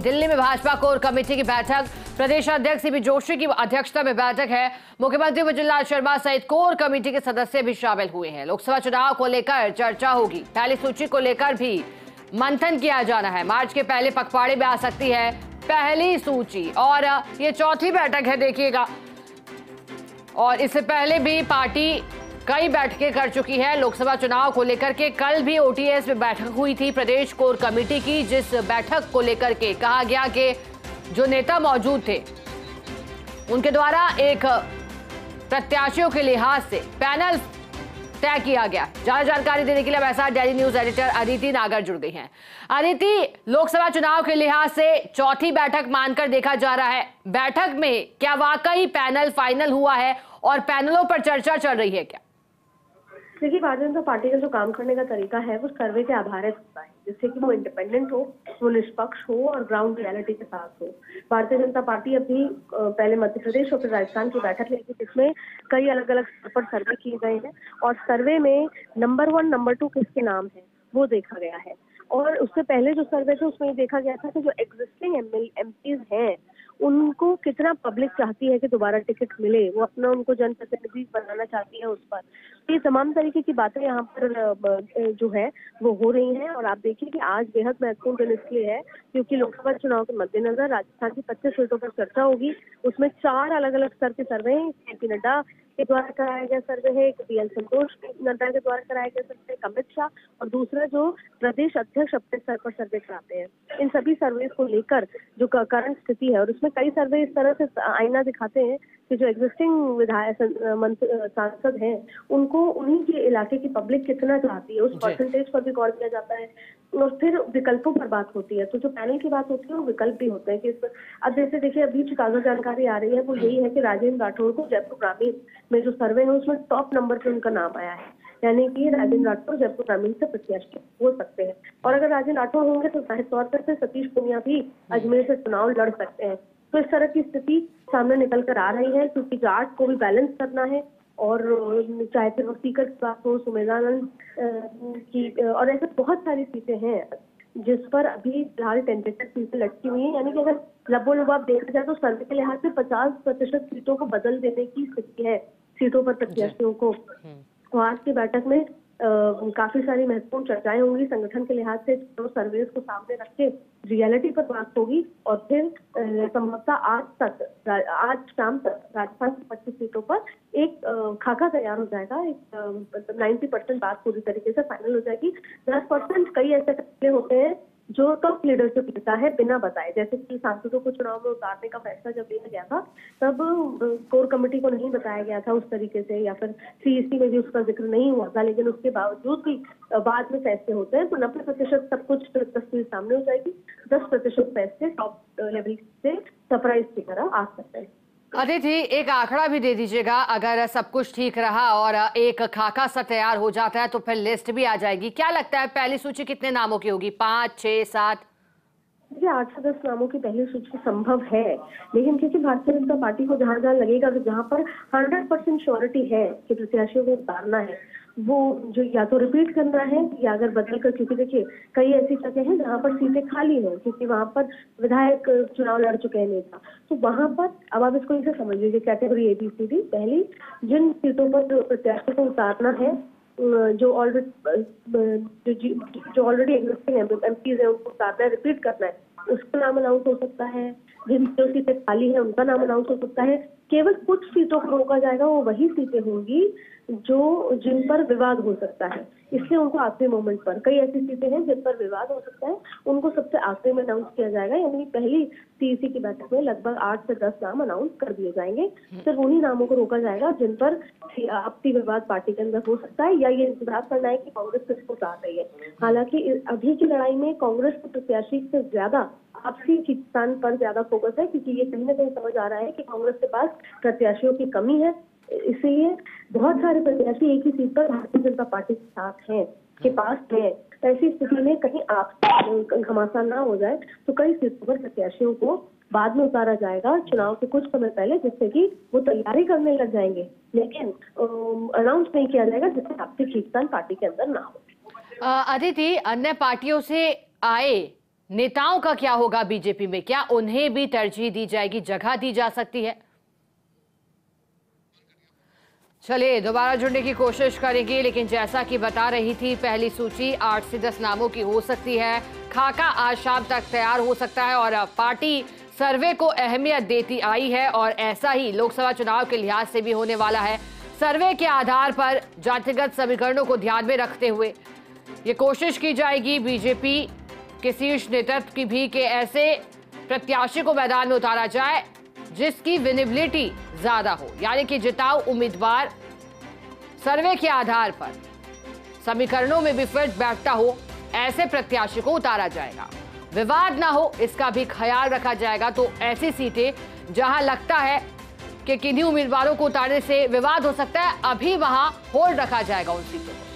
दिल्ली में Bhajpa core committee की बैठक, प्रदेश अध्यक्ष सीपी जोशी की अध्यक्षता में बैठक है। मुख्यमंत्री भजनलाल शर्मा सहित कोर कमेटी के सदस्य भी शामिल हुए हैं। लोकसभा चुनाव को लेकर चर्चा होगी। पहली सूची को लेकर भी मंथन किया जाना है। मार्च के पहले पखवाड़े में आ सकती है पहली सूची और ये चौथी बैठक है, देखिएगा। और इससे पहले भी पार्टी कई बैठकें कर चुकी है लोकसभा चुनाव को लेकर के। कल भी ओटीएस में बैठक हुई थी प्रदेश कोर कमेटी की, जिस बैठक को लेकर के कहा गया कि जो नेता मौजूद थे उनके द्वारा एक प्रत्याशियों के लिहाज से पैनल तय किया गया। ज्यादा जानकारी देने के लिए हमारे साथ डेली न्यूज एडिटर अदिति नागर जुड़ गई हैं। अदिति, लोकसभा चुनाव के लिहाज से चौथी बैठक मानकर देखा जा रहा है। बैठक में क्या वाकई पैनल फाइनल हुआ है और पैनलों पर चर्चा चल रही है क्या? देखिए, भारतीय जनता पार्टी का जो काम करने का तरीका है वो सर्वे के आधारित होता है, जिससे कि वो इंडिपेंडेंट हो, वो निष्पक्ष हो और ग्राउंड रियलिटी के साथ हो। भारतीय जनता पार्टी अभी पहले मध्य प्रदेश और फिर राजस्थान की बैठक लेगी, जिसमें कई अलग अलग स्तर पर सर्वे किए गए हैं और सर्वे में नंबर 1, नंबर 2 किसके नाम है वो देखा गया है। और उससे पहले जो सर्वे थे उसमें देखा गया था कि जो एग्जिस्टिंग एमपीज हैं उनको कितना पब्लिक चाहती है कि दोबारा टिकट मिले, वो अपना उनको जनप्रतिनिधि बनाना चाहती है उस पर। ये तमाम तरीके की बातें यहाँ पर जो है वो हो रही हैं। और आप देखिए कि आज बेहद महत्वपूर्ण दिन इसलिए है क्योंकि लोकसभा चुनाव के मद्देनजर राजस्थान की 25 सीटों पर चर्चा होगी। उसमें 4 अलग अलग स्तर के सर्वे हैं। जेपी नड्डा के द्वारा कराया गया सर्वे है, एक बीएल संतोष नड्डा के द्वारा कराया गया सर्वे, एक अमित शाह, और दूसरा जो प्रदेश अध्यक्ष अपने स्तर पर सर्वे कराते हैं। इन सभी सर्वे को लेकर जो करंट स्थिति है, और उसमें कई सर्वे इस तरह से आईना दिखाते हैं कि जो एग्जिस्टिंग विधायक सांसद हैं उनको उन्हीं के इलाके की पब्लिक कितना चाहती है, उस परसेंटेज पर भी गौर किया जाता है। और फिर विकल्पों पर बात होती है। तो जो पैनल की बात होती है वो विकल्प भी होते हैं कि अब जैसे देखिए अभी जो ताजा जानकारी आ रही है वो यही है कि राजेंद्र राठौर को जयपुर ग्रामीण में जो सर्वे है उसमें टॉप नंबर पे उनका नाम आया है। यानी कि राजेंद्र राठौर जयपुर ग्रामीण से प्रत्याशी हो सकते हैं। और अगर राजेंद्र राठौर होंगे तो जाहिर तौर पर से सतीश पूनिया भी अजमेर से चुनाव लड़ सकते हैं। तो इस तरह की स्थिति सामने निकल कर आ रही है क्योंकि जाट को भी बैलेंस करना है। और चाहे फिर वो स्पीकर की बात हो, सुमेधानंद की, और ऐसे बहुत सारी सीटें हैं जिस पर अभी फिलहाल टेंटेटिव सीटें लटकी हुई है। यानी कि अगर लबोलुबाब देखा जाए तो सर्वे के लिहाज से 50% सीटों को बदल देने की स्थिति है, सीटों पर प्रत्याशियों को। आज की बैठक में काफी सारी महत्वपूर्ण चर्चाएं होंगी। संगठन के लिहाज से जो सर्वेस को सामने रख के रियलिटी पर बात होगी और फिर संभवतः आज शाम तक राजस्थान की 25 सीटों पर एक खाका तैयार हो जाएगा। एक 90% बात पूरी तरीके से फाइनल हो जाएगी। 10% कई ऐसे फैसले होते हैं जो टॉप लीडरशिप लेता है बिना बताए, जैसे कि सांसदों को चुनाव में उतारने का फैसला जब लिया गया था तब कोर कमेटी को नहीं बताया गया था उस तरीके से, या फिर सीईसी में भी उसका जिक्र नहीं हुआ था। लेकिन उसके बावजूद भी बाद में फैसले होते हैं तो 90% सब कुछ तस्वीर सामने हो जाएगी। 10% फैसले टॉप लेवल से सरप्राइज की तरह आ सकते हैं। अदिति, एक आंकड़ा भी दे दीजिएगा, अगर सब कुछ ठीक रहा और एक खाका सा तैयार हो जाता है तो फिर लिस्ट भी आ जाएगी। क्या लगता है पहली सूची कितने नामों की होगी? 5, 6, 7? देखिए 8 से 10 नामों की पहली सूची संभव है, लेकिन क्योंकि भारतीय जनता पार्टी को जहां जहां लगेगा कि जहां पर 100% श्योरिटी है कि प्रत्याशियों को उतारना है, वो जो या तो रिपीट करना है या अगर बदल कर, क्योंकि देखिए कई ऐसी जगह हैं जहां पर सीटें खाली हैं क्योंकि वहां पर विधायक चुनाव लड़ चुके हैं नेता, तो वहां पर अब आप इसको इसे समझ लीजिए कैटेगरी ABCD। पहली, जिन सीटों पर प्रत्याशी को उतारना है, जो ऑलरेडी एग्जिस्टिंग एमपीज है उनको उतारना है, रिपीट करना है, उसका नाम अनाउंस हो सकता है। जिन जो सीटें खाली है उनका नाम अनाउंस हो सकता है। केवल कुछ सीटों को रोका जाएगा, वो वही सीटें होंगी जिन पर विवाद हो सकता है, इसलिए उनको आखिरी मोमेंट पर, कई ऐसी सीटें हैं जिन पर विवाद हो सकता है, उनको सबसे आखिरी में अनाउंस किया जाएगा। यानी पहली सीईसी की बैठक में लगभग 8 से 10 नाम अनाउंस कर दिए जाएंगे। सिर्फ उन्हीं नामों को रोका जाएगा जिन पर आपसी विवाद पार्टी के अंदर हो सकता है, या ये इंतजार करना है कि कांग्रेस किसको उतार रही है। हालांकि अभी की लड़ाई में कांग्रेस के प्रत्याशी से ज्यादा आपसी खींचतान पर ज्यादा फोकस है, क्योंकि ये कहीं ना कहीं समझ आ रहा है कि कांग्रेस के पास प्रत्याशियों की कमी है। इसलिए बहुत सारे प्रत्याशी एक ही सीट पर भारतीय जनता पार्टी के साथ हैं, के पास है। ऐसी स्थिति में कहीं आप घमासान ना हो जाए तो कई सीटों पर प्रत्याशियों को बाद में उतारा जाएगा चुनाव के कुछ समय पहले, जिससे कि वो तैयारी करने लग जाएंगे, लेकिन अनाउंस नहीं किया जाएगा जिससे आपसी खींचतान पार्टी के अंदर ना हो। अदिति, अन्य पार्टियों से आए नेताओं का क्या होगा बीजेपी में? क्या उन्हें भी तरजीह दी जाएगी, जगह दी जा सकती है? चलिए दोबारा जुड़ने की कोशिश करेंगे, लेकिन जैसा कि बता रही थी पहली सूची 8 से 10 नामों की हो सकती है। खाका आज शाम तक तैयार हो सकता है और पार्टी सर्वे को अहमियत देती आई है और ऐसा ही लोकसभा चुनाव के लिहाज से भी होने वाला है। सर्वे के आधार पर जातिगत समीकरणों को ध्यान में रखते हुए ये कोशिश की जाएगी बीजेपी के शीर्ष नेतृत्व की भी कि ऐसे प्रत्याशी को मैदान में उतारा जाए जिसकी विनेबिलिटी ज्यादा हो, यानी कि जिताऊ उम्मीदवार सर्वे के आधार पर समीकरणों में भी फिट बैठता हो, ऐसे प्रत्याशी को उतारा जाएगा। विवाद ना हो इसका भी ख्याल रखा जाएगा। तो ऐसी सीटें जहां लगता है कि किन्हीं उम्मीदवारों को उतारने से विवाद हो सकता है, अभी वहां होल्ड रखा जाएगा उन सीटों को।